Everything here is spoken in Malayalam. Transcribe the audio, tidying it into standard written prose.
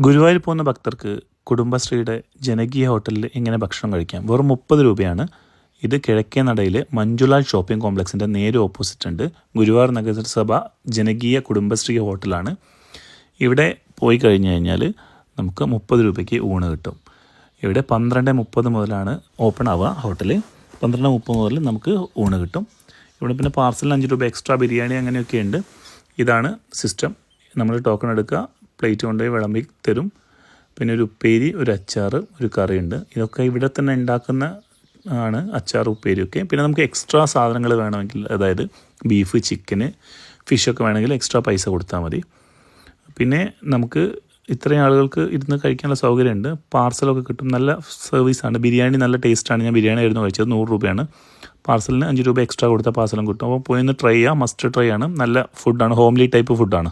ഗുരുവായൂർ പോകുന്ന ഭക്തർക്ക് കുടുംബശ്രീയുടെ ജനകീയ ഹോട്ടലിൽ എങ്ങനെ ഭക്ഷണം കഴിക്കാം. വെറും 30 രൂപയാണ്. ഇത് കിഴക്കേ നടയിൽ മഞ്ജുലാൽ ഷോപ്പിംഗ് കോംപ്ലക്സിൻ്റെ നേരെ ഓപ്പോസിറ്റ് ഉണ്ട്. ഗുരുവായൂർ നഗരസഭ ജനകീയ കുടുംബശ്രീ ഹോട്ടലാണ്. ഇവിടെ പോയി കഴിഞ്ഞ് കഴിഞ്ഞാൽ നമുക്ക് 30 രൂപയ്ക്ക് ഊണ് കിട്ടും. ഇവിടെ 12:30 മുതലാണ് ഓപ്പൺ ആവുക. ഹോട്ടൽ 12:30 മുതൽ നമുക്ക് ഊണ് കിട്ടും. ഇവിടെ പിന്നെ പാർസലിന് 5 രൂപ എക്സ്ട്രാ ബിരിയാണി അങ്ങനെയൊക്കെ ഉണ്ട്. ഇതാണ് സിസ്റ്റം. നമ്മൾ ടോക്കൺ എടുക്കുക, പ്ലേറ്റ് കൊണ്ടുപോയി വിളമ്പി തരും. പിന്നെ ഒരു ഉപ്പേരി, ഒരു അച്ചാർ, ഒരു കറിയുണ്ട്. ഇതൊക്കെ ഇവിടെ തന്നെ ഉണ്ടാക്കുന്ന ആണ്, അച്ചാർ ഉപ്പേരിയൊക്കെ. പിന്നെ നമുക്ക് എക്സ്ട്രാ സാധനങ്ങൾ വേണമെങ്കിൽ, അതായത് ബീഫ്, ചിക്കന്, ഫിഷൊക്കെ വേണമെങ്കിൽ എക്സ്ട്രാ പൈസ കൊടുത്താൽ മതി. പിന്നെ നമുക്ക് ഇത്രയും ആളുകൾക്ക് ഇരുന്ന് കഴിക്കാനുള്ള സൗകര്യമുണ്ട്. പാർസലൊക്കെ കിട്ടും. നല്ല സർവീസാണ്. ബിരിയാണി നല്ല ടേസ്റ്റാണ്. ഞാൻ ബിരിയാണി ആയിരുന്നു കഴിച്ചത്. 100 രൂപയാണ്. പാർസലിന് 5 രൂപ എക്സ്ട്രാ കൊടുത്താൽ പാർസലും കിട്ടും. അപ്പോൾ പോയി ഒന്ന് ട്രൈ ചെയ്യുക. മസ്റ്റ് ട്രൈ ആണ്. നല്ല ഫുഡാണ്. ഹോംലി ടൈപ്പ് ഫുഡാണ്.